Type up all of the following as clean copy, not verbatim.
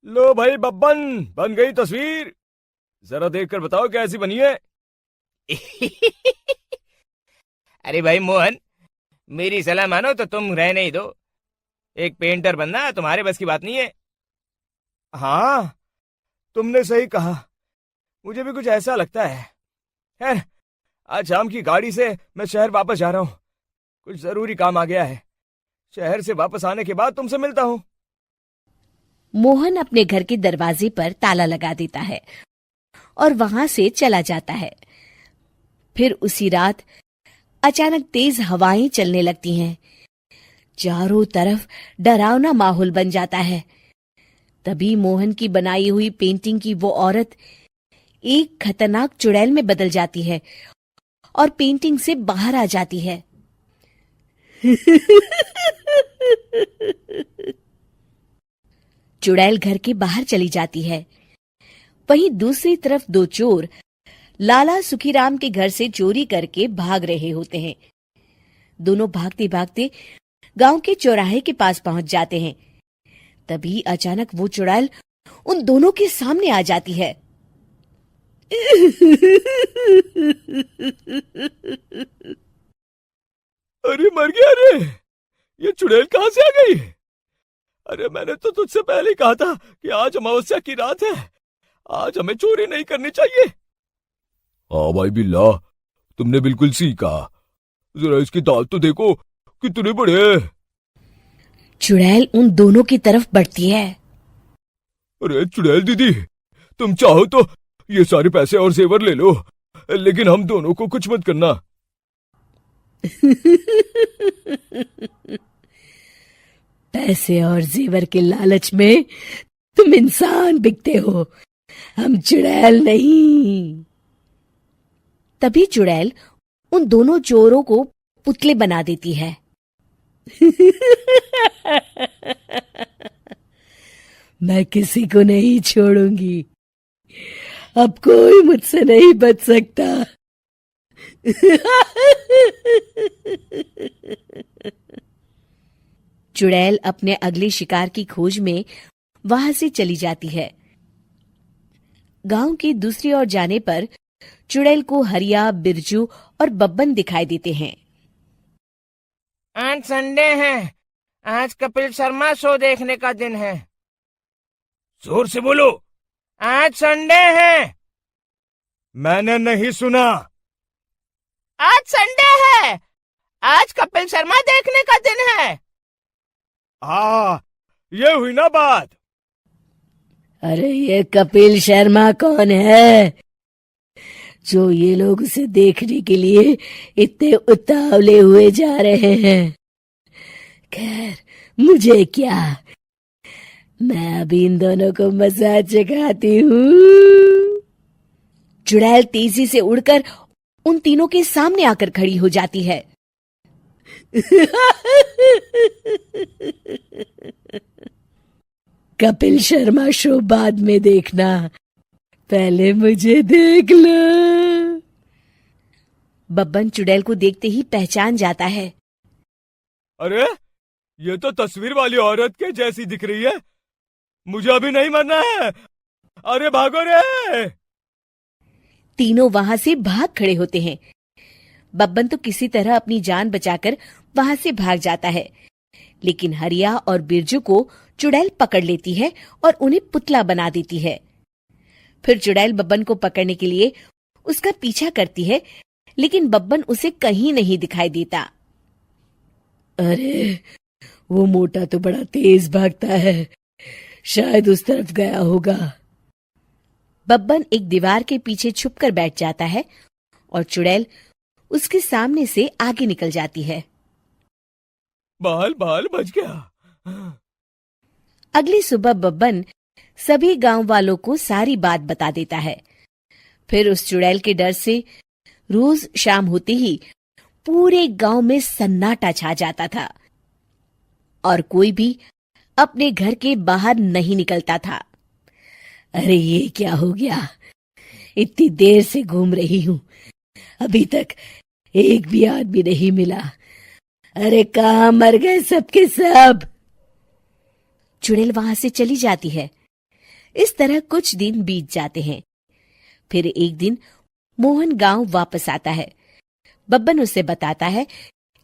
लो भाई बब्बन, बन गई तस्वीर। जरा देखकर बताओ कैसी बनी है। अरे भाई मोहन, मेरी सलाह मानो तो तुम रहने ही दो। एक पेंटर बनना तुम्हारे बस की बात नहीं है। हाँ, तुमने सही कहा। मुझे भी कुछ ऐसा लगता है। खैर, आज शाम की गाड़ी से मैं शहर वापस जा रहा हूँ। कुछ जरूरी काम आ गया है। शहर से वापस आने के बाद तुमसे मिलता हूँ। मोहन अपने घर के दरवाजे पर ताला लगा देता है और वहां से चला जाता है। फिर उसी रात अचानक तेज हवाएं चलने लगती हैं। चारों तरफ डरावना माहौल बन जाता है। तभी मोहन की बनाई हुई पेंटिंग की वो औरत एक खतरनाक चुड़ैल में बदल जाती है और पेंटिंग से बाहर आ जाती है। चुड़ैल घर के बाहर चली जाती है। वहीं दूसरी तरफ दो चोर लाला सुखीराम के घर से चोरी करके भाग रहे होते हैं। दोनों भागते भागते गांव के चौराहे के पास पहुंच जाते हैं। तभी अचानक वो चुड़ैल उन दोनों के सामने आ जाती है। अरे मर गया रे। ये चुड़ैल कहाँ से आ गई? अरे मैंने तो तुझसे पहले ही कहा था कि आज अमावस्या की रात है। आज हमें चोरी नहीं करनी चाहिए। हाँ भाई बिल्ला, तुमने बिल्कुल सही कहा। जरा इसके दांत तो देखो, कितने बड़े हैं। चुड़ैल उन दोनों की तरफ बढ़ती है। अरे चुड़ैल दीदी, तुम चाहो तो ये सारे पैसे और जेवर ले लो, लेकिन हम दोनों को कुछ मत करना। पैसे और जेवर के लालच में तुम इंसान बिकते हो, हम चुड़ैल नहीं। तभी चुड़ैल उन दोनों चोरों को पुतले बना देती है। मैं किसी को नहीं छोड़ूंगी। अब कोई मुझसे नहीं बच सकता। चुड़ैल अपने अगले शिकार की खोज में वहां से चली जाती है। गांव की दूसरी ओर जाने पर चुड़ैल को हरिया, बिरजू और बब्बन दिखाई देते हैं। आज संडे है। आज कपिल शर्मा शो देखने का दिन है। जोर से बोलो। आज संडे है। मैंने नहीं सुना। आज संडे है। आज कपिल शर्मा देखने का दिन है। हाँ, ये हुई ना बात। अरे ये कपिल शर्मा कौन है जो ये लोग उसे देखने के लिए इतने उतावले हुए जा रहे हैं? खैर, मुझे क्या, मैं अभी इन दोनों को मजा चखाती हूँ। चुड़ैल तेजी से उड़कर उन तीनों के सामने आकर खड़ी हो जाती है। कपिल शर्मा शो बाद में देखना, पहले मुझे देख लो। बब्बन चुड़ैल को देखते ही पहचान जाता है। अरे ये तो तस्वीर वाली औरत के जैसी दिख रही है। मुझे अभी नहीं मरना है। अरे भागो रे। तीनों वहां से भाग खड़े होते हैं। बब्बन तो किसी तरह अपनी जान बचाकर वहां से भाग जाता है, लेकिन हरिया और बिरजू को चुड़ैल पकड़ लेती है और उन्हें पुतला बना देती है। फिर चुड़ैल बब्बन को पकड़ने के लिए उसका पीछा करती है, लेकिन बब्बन उसे कहीं नहीं दिखाई देता। अरे वो मोटा तो बड़ा तेज भागता है, शायद उस तरफ गया होगा। बब्बन एक दीवार के पीछे छुपकर बैठ जाता है और चुड़ैल उसके सामने से आगे निकल जाती है। बाल बाल बच गया। अगली सुबह बब्बन सभी गांव वालों को सारी बात बता देता है। फिर उस चुड़ैल के डर से रोज शाम होते ही पूरे गांव में सन्नाटा छा जाता था और कोई भी अपने घर के बाहर नहीं निकलता था। अरे ये क्या हो गया? इतनी देर से घूम रही हूं, अभी तक एक भी आदमी नहीं मिला। अरे कहाँ मर गए सबके सब? चुड़ैल वहां से चली जाती है, इस तरह कुछ दिन बीत जाते हैं। फिर एक दिन मोहन गांव वापस आता है। बब्बन उसे बताता है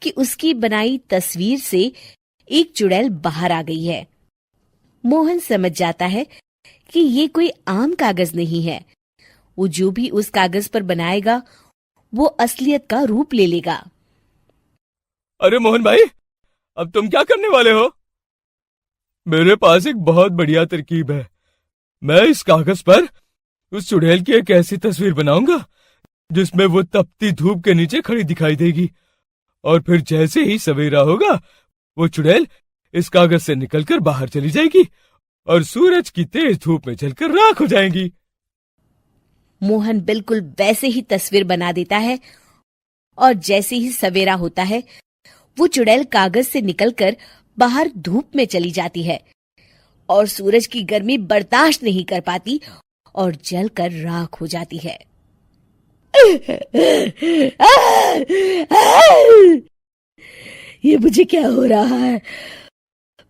कि उसकी बनाई तस्वीर से एक चुड़ैल बाहर आ गई है। मोहन समझ जाता है कि ये कोई आम कागज नहीं है। वो जो भी उस कागज पर बनाएगा वो असलियत का रूप ले लेगा। अरे मोहन भाई, अब तुम क्या करने वाले हो? मेरे पास एक बहुत बढ़िया तरकीब है। मैं इस कागज पर उस चुड़ैल की एक ऐसी तस्वीर बनाऊंगा जिसमें वो तपती धूप के नीचे खड़ी दिखाई देगी, और फिर जैसे ही सवेरा होगा वो चुड़ैल इस कागज से निकलकर बाहर चली जाएगी और सूरज की तेज धूप में जलकर राख हो जाएंगी। मोहन बिल्कुल वैसे ही तस्वीर बना देता है और जैसे ही सवेरा होता है वो चुड़ैल कागज से निकलकर बाहर धूप में चली जाती है और सूरज की गर्मी बर्दाश्त नहीं कर पाती और जलकर राख हो जाती है। ये मुझे क्या हो रहा है?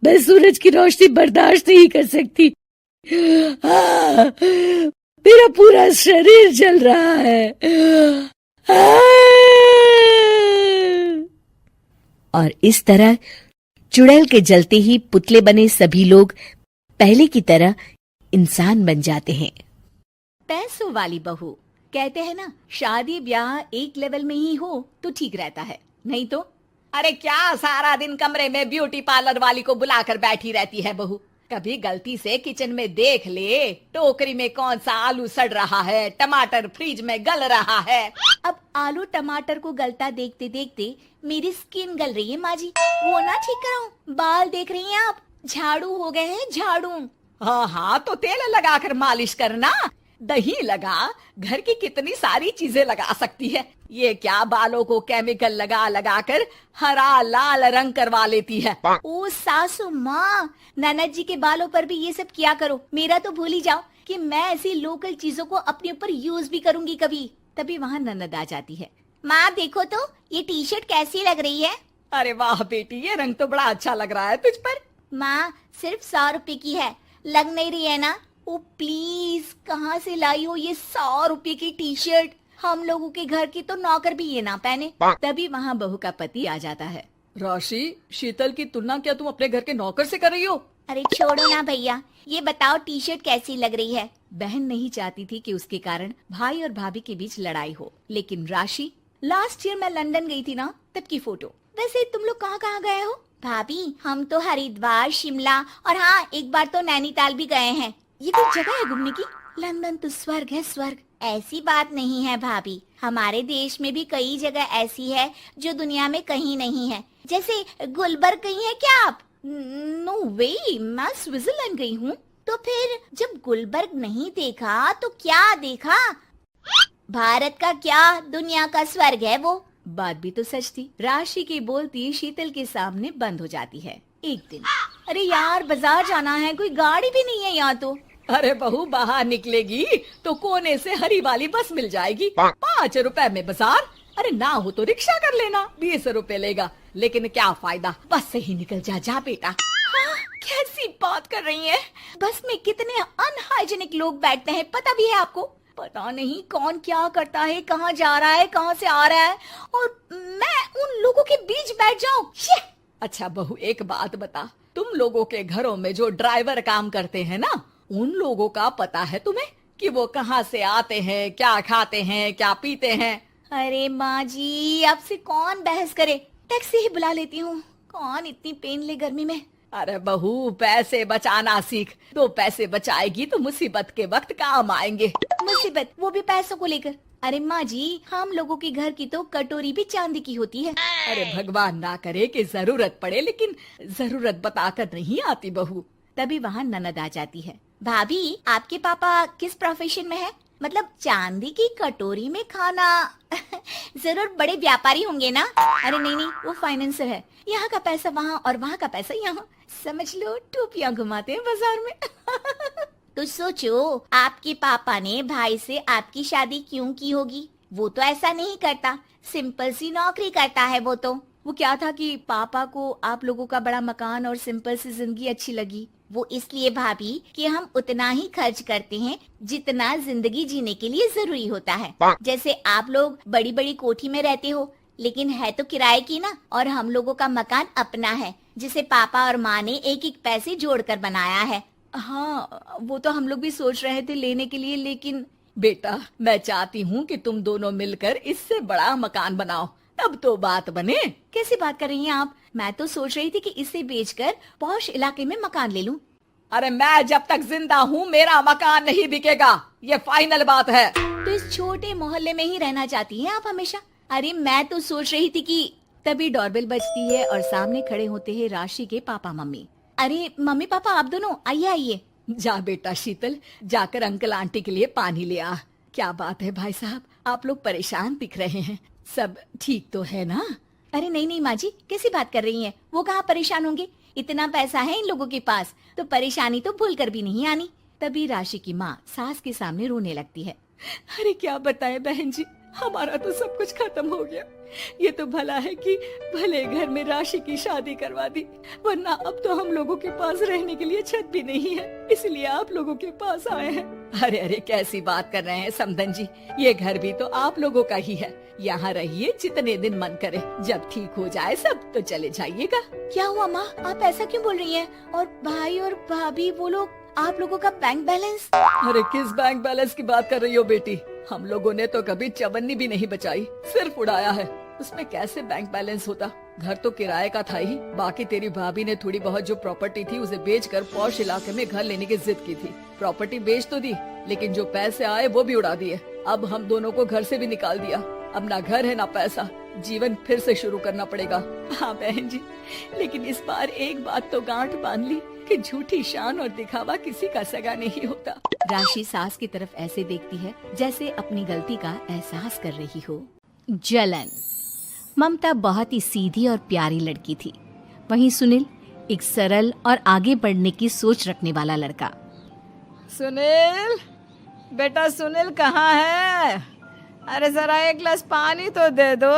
मैं सूरज की रोशनी बर्दाश्त नहीं कर सकती। मेरा पूरा शरीर जल रहा है। और इस तरह चुड़ैल के जलते ही पुतले बने सभी लोग पहले की तरह इंसान बन जाते हैं। पैसों वाली बहू, कहते हैं ना, शादी ब्याह एक लेवल में ही हो तो ठीक रहता है, नहीं तो अरे क्या सारा दिन कमरे में ब्यूटी पार्लर वाली को बुलाकर बैठी रहती है बहू। कभी गलती से किचन में देख ले टोकरी में कौन सा आलू सड़ रहा है, टमाटर फ्रिज में गल रहा है। अब आलू टमाटर को गलता देखते देखते मेरी स्किन गल रही है माँ जी, वो ना ठीक कराऊं। बाल देख रही हैं आप, झाड़ू हो गए हैं झाड़ू। हाँ हाँ, तो तेल लगाकर मालिश करना, दही लगा, घर की कितनी सारी चीजें लगा सकती है। ये क्या बालों को केमिकल लगा लगा कर हरा लाल रंग करवा लेती है। ओ सासू माँ, ननद जी के बालों पर भी ये सब किया करो। मेरा तो भूल ही जाओ कि मैं ऐसी लोकल चीजों को अपने ऊपर यूज भी करूंगी कभी। तभी वहाँ ननद आ जाती है। माँ देखो तो ये टी शर्ट कैसी लग रही है। अरे वाह बेटी, ये रंग तो बड़ा अच्छा लग रहा है तुझ पर। माँ सिर्फ 100 रुपए की है, लग नहीं रही है ना। ओ प्लीज, कहाँ से लाई हो ये 100 रुपए की टी शर्ट? हम लोगों के घर की तो नौकर भी ये ना पहने। तभी वहाँ बहू का पति आ जाता है। राशि, शीतल की तुलना क्या तुम अपने घर के नौकर से कर रही हो? अरे छोड़ो ना भैया, ये बताओ टी शर्ट कैसी लग रही है। बहन नहीं चाहती थी कि उसके कारण भाई और भाभी के बीच लड़ाई हो, लेकिन राशि, लास्ट ईयर मैं लंदन गई थी ना, तब की फोटो। वैसे तुम लोग कहाँ कहाँ गए हो? भाभी हम तो हरिद्वार, शिमला और हाँ एक बार तो नैनीताल भी गए हैं। ये कोई जगह है घूमने की? लंदन तो स्वर्ग है स्वर्ग। ऐसी बात नहीं है भाभी, हमारे देश में भी कई जगह ऐसी है जो दुनिया में कहीं नहीं है। जैसे गुलबर्ग गई हैं क्या आप? नो वे, मैं स्विट्जरलैंड गई हूँ। तो फिर जब गुलबर्ग नहीं देखा तो क्या देखा? भारत का क्या, दुनिया का स्वर्ग है वो। बात भी तो सच थी। राशि की बोलती शीतल के सामने बंद हो जाती है। एक दिन, अरे यार बाजार जाना है, कोई गाड़ी भी नहीं है यहाँ तो। अरे बहू, बाहर निकलेगी तो कोने से हरी वाली बस मिल जाएगी। 5 रुपए में बाजार। अरे ना हो तो रिक्शा कर लेना, 20 रुपए लेगा। लेकिन क्या फायदा, बस से ही निकल जा बेटा। हाँ, कैसी बात कर रही है? बस में कितने अनहाइजीनिक लोग बैठते हैं, पता भी है आपको? पता नहीं कौन क्या करता है, कहाँ जा रहा है, कहाँ से आ रहा है, और मैं उन लोगों के बीच बैठ जाऊं। अच्छा बहू, एक बात बता, तुम लोगों के घरों में जो ड्राइवर काम करते हैं ना, उन लोगों का पता है तुम्हें कि वो कहाँ से आते हैं, क्या खाते हैं, क्या पीते हैं? अरे माँ जी, आपसे कौन बहस करे, टैक्सी ही बुला लेती हूँ। कौन इतनी पेन ले गर्मी में। अरे बहू, पैसे बचाना सीख। 2 पैसे बचाएगी तो मुसीबत के वक्त काम आएंगे। मुसीबत, वो भी पैसों को लेकर? अरे माँ जी, हम लोगों के घर की तो कटोरी भी चांदी की होती है। अरे भगवान ना करे कि जरूरत पड़े, लेकिन जरूरत बताकर नहीं आती बहू। तभी वहाँ ननद आ जाती है। भाभी, आपके पापा किस प्रोफेशन में है? मतलब चांदी की कटोरी में खाना जरूर बड़े व्यापारी होंगे ना? अरे नहीं, वो फाइनेंसर है। यहाँ का पैसा वहाँ और वहाँ का पैसा यहाँ, समझ लो टोपियाँ घुमाते हैं बाजार में। तो सोचो, आपके पापा ने भाई से आपकी शादी क्यों की होगी? वो तो ऐसा नहीं करता, सिंपल सी नौकरी करता है वो तो। वो क्या था कि पापा को आप लोगों का बड़ा मकान और सिंपल सी जिंदगी अच्छी लगी, वो इसलिए भाभी कि हम उतना ही खर्च करते हैं जितना जिंदगी जीने के लिए जरूरी होता है। जैसे आप लोग बड़ी बड़ी कोठी में रहते हो, लेकिन है तो किराए की ना, और हम लोगों का मकान अपना है जिसे पापा और माँ ने एक एक पैसे जोड़कर बनाया है। हाँ, वो तो हम लोग भी सोच रहे थे लेने के लिए, लेकिन बेटा मैं चाहती हूँ कि तुम दोनों मिलकर इससे बड़ा मकान बनाओ, तब तो बात बने। कैसी बात कर रही हैं आप? मैं तो सोच रही थी कि इसे बेचकर पॉश इलाके में मकान ले लूं। अरे मैं जब तक जिंदा हूँ मेरा मकान नहीं बिकेगा, ये फाइनल बात है। तो इस छोटे मोहल्ले में ही रहना चाहती हैं आप हमेशा? अरे मैं तो सोच रही थी कि तभी डोरबेल बजती है और सामने खड़े होते हैं राशि के पापा मम्मी। अरे मम्मी पापा आप दोनों आइए आइए। जा बेटा शीतल, जाकर अंकल आंटी के लिए पानी ले आ। क्या बात है भाई साहब, आप लोग परेशान दिख रहे हैं, सब ठीक तो है ना? अरे नहीं नहीं माँ जी, कैसी बात कर रही हैं? वो कहाँ परेशान होंगे, इतना पैसा है इन लोगों के पास, तो परेशानी तो भूल कर भी नहीं आनी। तभी राशि की माँ सास के सामने रोने लगती है। अरे क्या बताएं बहन जी, हमारा तो सब कुछ खत्म हो गया। ये तो भला है कि भले घर में राशि की शादी करवा दी, वरना अब तो हम लोगों के पास रहने के लिए छत भी नहीं है, इसलिए आप लोगों के पास आए हैं। अरे अरे कैसी बात कर रहे हैं समधन जी, ये घर भी तो आप लोगों का ही है, यहाँ रहिए जितने दिन मन करे, जब ठीक हो जाए सब तो चले जाइएगा। क्या हुआ माँ, आप ऐसा क्यों बोल रही हैं? और भाई और भाभी वो लोग, आप लोगों का बैंक बैलेंस? अरे किस बैंक बैलेंस की बात कर रही हो बेटी, हम लोगों ने तो कभी चवन्नी भी नहीं बचाई, सिर्फ उड़ाया है। उसमें कैसे बैंक बैलेंस होता, घर तो किराए का था ही। बाकी तेरी भाभी ने थोड़ी बहुत जो प्रॉपर्टी थी उसे बेचकर पॉश इलाके में घर लेने की जिद की थी। प्रॉपर्टी बेच तो दी, लेकिन जो पैसे आए वो भी उड़ा दिए। अब हम दोनों को घर से भी निकाल दिया, अब ना घर है ना पैसा, जीवन फिर से शुरू करना पड़ेगा। हाँ बहन जी, लेकिन इस बार एक बात तो गांठ बांध ली कि झूठी शान और दिखावा किसी का सगा नहीं होता। राशि सास की तरफ ऐसे देखती है जैसे अपनी गलती का एहसास कर रही हो। जलन। ममता बहुत ही सीधी और प्यारी लड़की थी, वहीं सुनील एक सरल और आगे बढ़ने की सोच रखने वाला लड़का। सुनील, बेटा सुनील कहाँ है? अरे जरा एक गिलास पानी तो दे दो।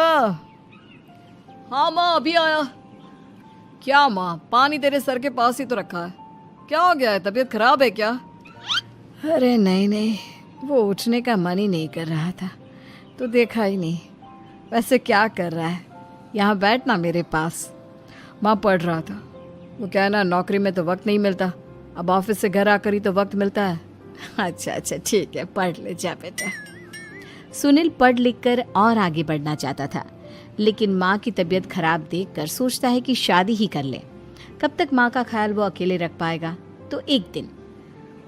हाँ माँ अभी आया। क्या माँ, पानी तेरे सर के पास ही तो रखा है, क्या हो गया है, तबीयत खराब है क्या? अरे नहीं नहीं, वो उठने का मन ही नहीं कर रहा था, तो देखा ही नहीं। वैसे क्या कर रहा है, यहाँ बैठ ना मेरे पास। माँ पढ़ रहा था, वो क्या है ना, नौकरी में तो वक्त नहीं मिलता, अब ऑफिस से घर आकर ही तो वक्त मिलता है। अच्छा अच्छा ठीक है, पढ़ ले जा बेटा। सुनील पढ़ लिख कर और आगे बढ़ना चाहता था, लेकिन माँ की तबीयत खराब देखकर सोचता है कि शादी ही कर ले। कब तक माँ का ख्याल वो अकेले रख पाएगा? तो एक दिन,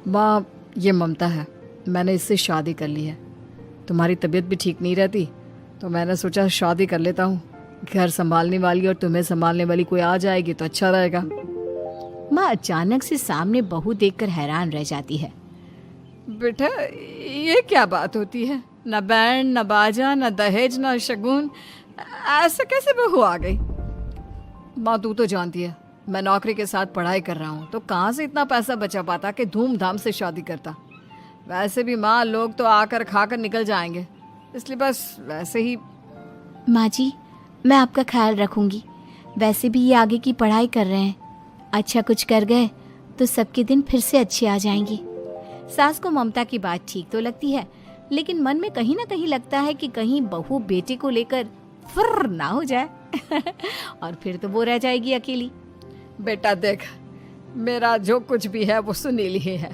माँ ये ममता है, मैंने इससे शादी कर ली है। तुम्हारी तबीयत भी ठीक नहीं रहती, तो मैंने सोचा शादी कर लेता हूँ। घर संभालने वाली और तुम्हें संभालने वाली कोई आ जाएगी तो अच्छा रहेगा। माँ अचानक से सामने बहू देखकर हैरान रह जाती है। बेटा ये क्या बात होती है, न बैंड न बाजा न दहेज न शगुन, ऐसे कैसे बहू आ गई? माँ तू तो जानती है मैं नौकरी के साथ पढ़ाई कर रहा हूँ, तो कहाँ से इतना पैसा बचा पाता कि धूमधाम से शादी करता। वैसे भी माँ लोग तो आकर खाकर निकल जाएंगे, इसलिए बस वैसे ही। माँ जी मैं आपका ख्याल रखूंगी, वैसे भी ये आगे की पढ़ाई कर रहे हैं, अच्छा कुछ कर गए तो सबके दिन फिर से अच्छे आ जाएंगे। सास को ममता की बात ठीक तो लगती है, लेकिन मन में कहीं ना कहीं लगता है कि कहीं बहू बेटे को लेकर फुर्र ना हो जाए और फिर तो वो रह जाएगी अकेली। बेटा देख, मेरा जो कुछ भी है वो सुनील ही है,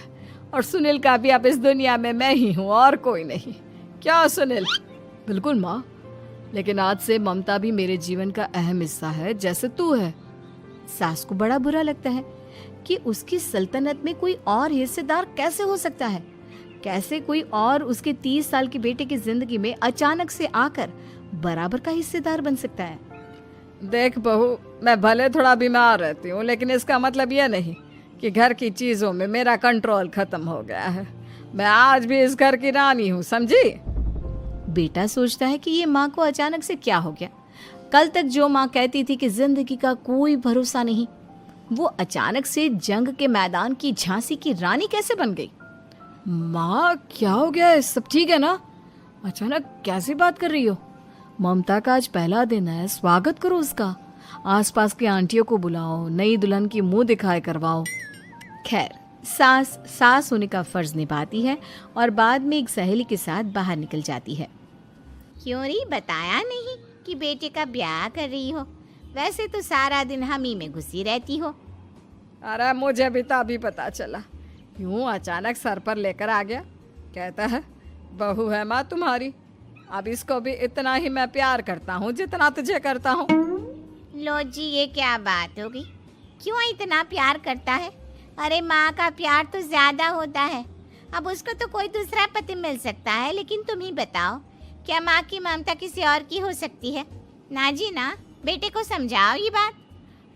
और सुनील का भी अब इस दुनिया में मैं ही हूँ और कोई नहीं। क्या सुनील? बिल्कुल माँ, लेकिन आज से ममता भी मेरे जीवन का अहम हिस्सा है, जैसे तू है। सास को बड़ा बुरा लगता है कि उसकी सल्तनत में कोई और हिस्सेदार कैसे हो सकता है, कैसे कोई और उसके 30 साल के बेटे की जिंदगी में अचानक से आकर बराबर का हिस्सेदार बन सकता है। देख बहू, मैं भले थोड़ा बीमार रहती हूँ, लेकिन इसका मतलब यह नहीं कि घर की चीजों में मेरा कंट्रोल खत्म हो गया है। मैं आज भी इस घर की रानी हूँ, समझी? बेटा सोचता है कि ये माँ को अचानक से क्या हो गया। कल तक जो माँ कहती थी कि जिंदगी का कोई भरोसा नहीं, वो अचानक से जंग के मैदान की झांसी की रानी कैसे बन गई? माँ क्या हो गया है, सब ठीक है ना? अचानक कैसी बात कर रही हो? ममता का आज पहला दिन है, स्वागत करो उसका। आसपास की आंटियों को बुलाओ, नई दुल्हन की मुंह दिखाए करवाओ। खैर, सास होने का फर्ज निभाती है और बाद में एक सहेली के साथ बाहर निकल जाती है। क्यों री बताया नहीं कि बेटे का ब्याह कर रही हो? वैसे तो सारा दिन हम ही में घुसी रहती हो। अरे मुझे भी तो अभी पता चला, यूं अचानक सर पर लेकर आ गया। कहता है बहू है माँ तुम्हारी, अब इसको भी इतना ही मैं प्यार करता हूँ जितना तुझे करता हूँ। लो जी, ये क्या बात होगी? क्यों इतना प्यार करता है? अरे माँ का प्यार तो ज्यादा होता है। अब उसको तो कोई दूसरा पति मिल सकता है, लेकिन तुम ही बताओ, क्या माँ की ममता किसी और की हो सकती है? ना जी ना, बेटे को समझाओ ये बात।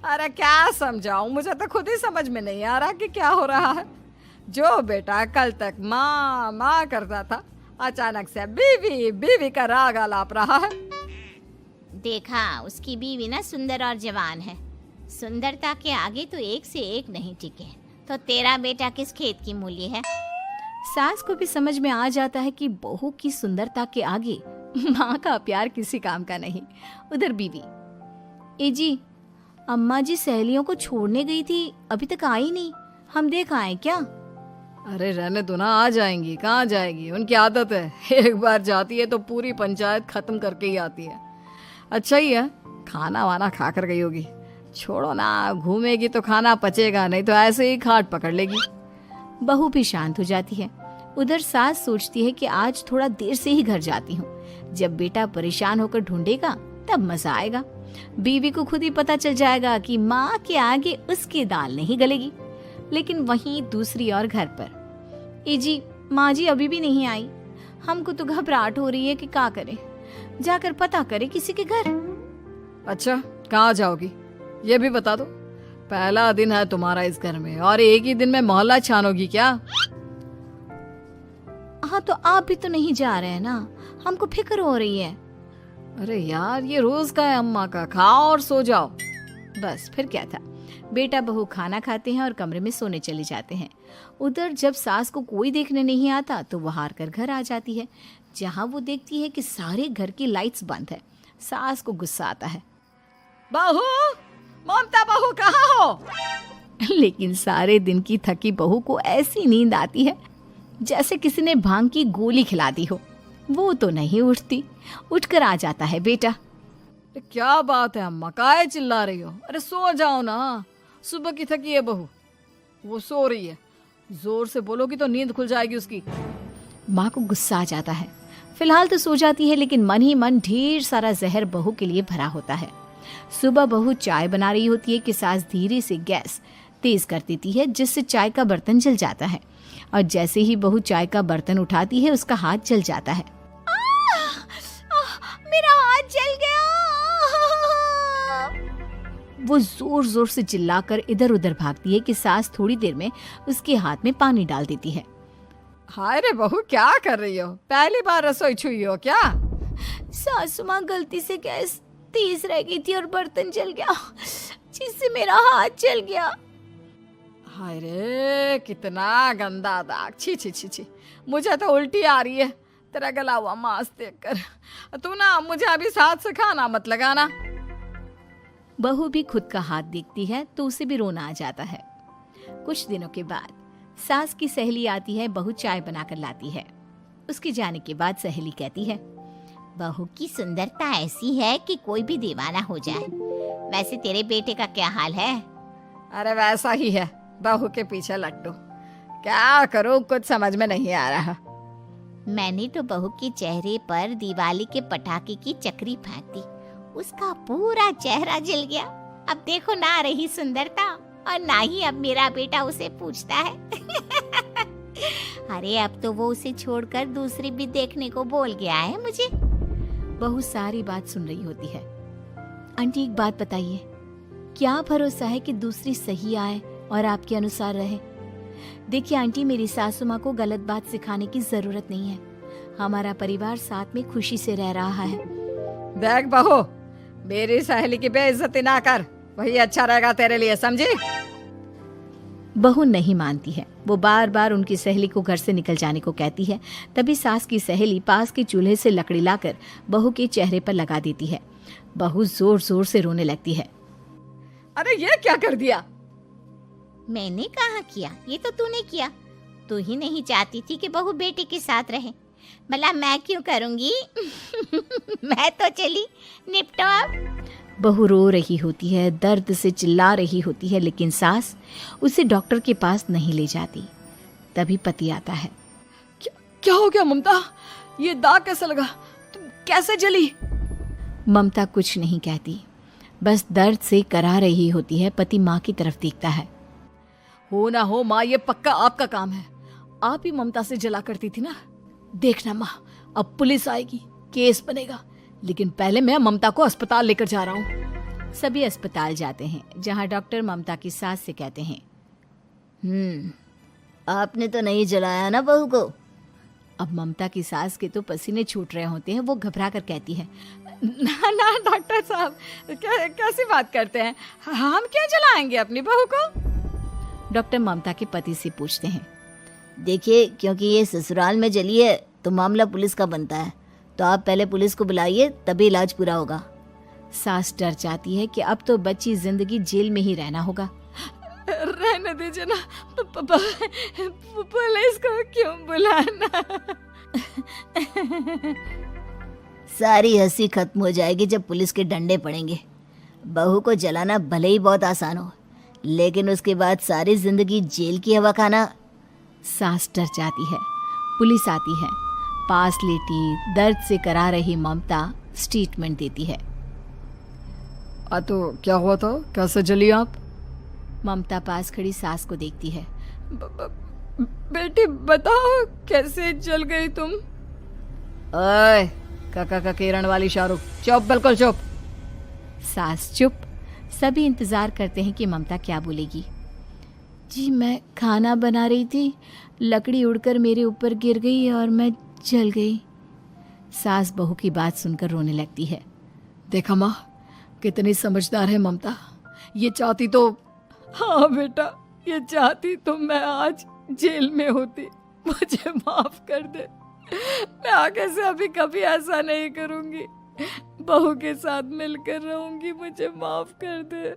अरे क्या समझाऊं, मुझे तो खुद ही समझ में नहीं आ रहा कि क्या हो रहा है। जो बेटा कल तक माँ माँ करता था, अचानक से बीवी बीवी का राग आलाप रहा है। देखा, उसकी बीवी ना सुंदर और जवान है। सुंदरता के आगे तो एक से एक नहीं टिके, तो तेरा बेटा किस खेत की मूली है? सास को भी समझ में आ जाता है कि बहू की सुंदरता के आगे माँ का प्यार किसी काम का नहीं। उधर बीवी, ए जी, अम्मा जी सहेलियों को छोड़ने गई थी, अभी तक आई नहीं, हम देख आए क्या? अरे रहने दो ना, आ जाएंगी। कहाँ जाएगी, उनकी आदत है, एक बार जाती है तो पूरी पंचायत खत्म करके ही आती है। अच्छा ही है, खाना वाना खा कर गई होगी। छोड़ो ना, घूमेगी तो खाना पचेगा, नहीं तो ऐसे ही खाट पकड़ लेगी। बहू भी शांत हो जाती है। उधर सास सोचती है कि आज थोड़ा देर से ही घर जाती हूँ, जब बेटा परेशान होकर ढूंढेगा तब मजा आएगा। बीवी को खुद ही पता चल जाएगा कि माँ के आगे उसकी दाल नहीं गलेगी। लेकिन वहीं दूसरी ओर घर पर, ए जी, माँ जी अभी भी नहीं आई, हमको तो घबराहट हो रही है कि क्या करें, जाकर पता करे किसी के घर। अच्छा, कहाँ जाओगी ये भी बता दो। पहला दिन है तुम्हारा इस घर में और एक ही दिन में मोहल्ला छानोगी क्या? हाँ, तो आप भी तो नहीं जा रहे हैं ना, हमको फिक्र हो रही है। अरे यार, ये रोज का है अम्मा का, खाओ और सो जाओ। बस फिर क्या था। बेटा बहू खाना खाते हैं और कमरे में सोने चले जाते हैं। उधर जब सास को कोई देखने नहीं आता तो वो हार कर घर आ जाती है, जहाँ वो देखती है कि सारे घर की लाइट्स बंद है। सास को गुस्सा आता है। बहू, ममता बहू कहाँ हो? लेकिन सारे दिन की थकी बहू को ऐसी नींद आती है जैसे किसी ने भांग की गोली खिला दी हो। वो तो नहीं उठती। उठकर आ जाता है बेटा। अरे क्या बात है अम्मा, काहे चिल्ला रही हो? अरे सो जाओ ना, सुबह की थकी है बहू, वो सो रही है। जोर से बोलोगी तो नींद खुल जाएगी उसकी। माँ को गुस्सा आ जाता है। फिलहाल तो सो जाती है, लेकिन मन ही मन ढेर सारा जहर बहू के लिए भरा होता है। सुबह बहू चाय बना रही होती है कि सास धीरे से गैस तेज कर देती है, जिससे चाय का बर्तन जल जाता है। और जैसे ही बहू चाय का बर्तन उठाती है, उसका हाथ जल जाता है। मेरा हाथ जल गया। वो जोर जोर से चिल्लाकर इधर उधर भागती है कि सास थोड़ी देर में उसके हाथ में पानी डाल देती है। हाय रे बहू, क्या कर रही हो? पहली बार रसोई छुई हो क्या? सासू माँ गलती से गैस तेज रह गई थी और बर्तन जल गया, जिससे मेरा हाथ जल गया। हाय रे, कितना गंदा दाग। छी छी छी छी, मुझे तो उल्टी आ रही है तेरा गला हुआ मांस देखकर। तू ना मुझे अभी साथ से खाना मत लगाना। बहू भी खुद का हाथ देखती है तो उसे भी रोना आ जाता है। कुछ दिनों के बाद सास की सहेली आती है, बहू चाय बनाकर लाती है। उसके जाने के बाद सहेली कहती है, बहू की सुंदरता ऐसी है कि कोई भी दीवाना हो जाए। वैसे तेरे बेटे का क्या हाल है? अरे वैसा ही है, बहू के पीछे लट्टू। क्या करूं, कुछ समझ में नहीं आ रहा। मैंने तो बहू के चेहरे पर दिवाली के पटाखे की चक्री फेंक दी, उसका पूरा चेहरा जल गया। अब देखो ना रही सुंदरता, और ना ही अब मेरा बेटा उसे पूछता है। अरे अब तो वो उसे छोड़कर दूसरी भी देखने को बोल गया है मुझे। बहू सारी बात सुन रही होती है। आंटी एक बात बताइए, क्या भरोसा है कि दूसरी सही आए और आपके अनुसार रहे? देखिए आंटी, मेरी सासू माँ को गलत बात सिखाने की जरूरत नहीं है। हमारा परिवार साथ में खुशी से रह रहा है। देख बहू, मेरी सहेली की बेइज्जती ना कर, वही अच्छा रहेगा तेरे लिए, समझी? बहू नहीं मानती है। वो बार बार उनकी सहेली को घर से निकल जाने को कहती है। तभी सास की सहेली पास के चूल्हे से लकड़ी लाकर बहू के चेहरे पर लगा देती है। बहू जोर जोर से रोने लगती है। अरे ये क्या कर दिया? मैंने कहाँ किया, ये तो तूने किया। तू ही नहीं चाहती थी कि बहू बेटे के साथ रहे, भला मैं क्यों करूंगी? मैं तो चली, निपटो अब। बहू रो रही होती है, दर्द से चिल्ला रही होती है, लेकिन सास उसे डॉक्टर के पास नहीं ले जाती। तभी पति आता है। क्या हो गया ममता? ये दाग कैसे लगा? तुम कैसे जली? ममता कुछ नहीं कहती, बस दर्द से करा रही होती है। पति माँ की तरफ देखता है। हो ना हो माँ, ये पक्का आपका काम है। आप ही ममता से जला करती थी ना। देखना माँ, अब पुलिस आएगी, केस बनेगा, लेकिन पहले मैं ममता को अस्पताल लेकर जा रहा हूँ। सभी अस्पताल जाते हैं, जहाँ डॉक्टर ममता की सास से कहते हैं, आपने तो नहीं जलाया ना बहू को? अब ममता की सास के तो पसीने छूट रहे होते हैं। वो घबरा कर कहती है, ना ना डॉक्टर साहब, कैसी बात करते हैं? हम क्यों जलाएंगे अपनी बहू को? डॉक्टर ममता के पति से पूछते हैं। देखिए, क्योंकि ये ससुराल में जली है तो मामला पुलिस का बनता है, तो आप पहले पुलिस को बुलाइए, तभी इलाज पूरा होगा। सास डर जाती है कि अब तो बच्ची जिंदगी जेल में ही रहना होगा। रहने दीजिए ना, पुलिस को क्यों बुलाना? सारी हंसी खत्म हो जाएगी जब पुलिस के डंडे पड़ेंगे। बहू को जलाना भले ही बहुत आसान हो, लेकिन उसके बाद सारी जिंदगी जेल की हवा खाना। सास डर जाती है। पुलिस आती है। पास लेटी दर्द से करा रही ममता स्टेटमेंट देती है। तो क्या हुआ था? कैसे जली आप? ममता पास खड़ी सास को देखती है। बेटी बताओ, कैसे जल गई तुम? ओए, काका का किरण वाली शाहरुख, चुप, बिल्कुल चुप। सास चुप। सभी इंतजार करते हैं कि ममता क्या बोलेगी। जी, मैं खाना बना रही थी, लकड़ी उड़कर मेरे ऊपर गिर गई और मैं जल गई। सास बहू की बात सुनकर रोने लगती है। देखा माँ, कितनी समझदार है ममता। ये चाहती तो, हाँ बेटा, ये चाहती तो मैं आज जेल में होती। मुझे माफ कर दे, मैं आगे से अभी कभी ऐसा नहीं करूंगी। बहू के साथ मिलकर रहूंगी, मुझे माफ कर दे।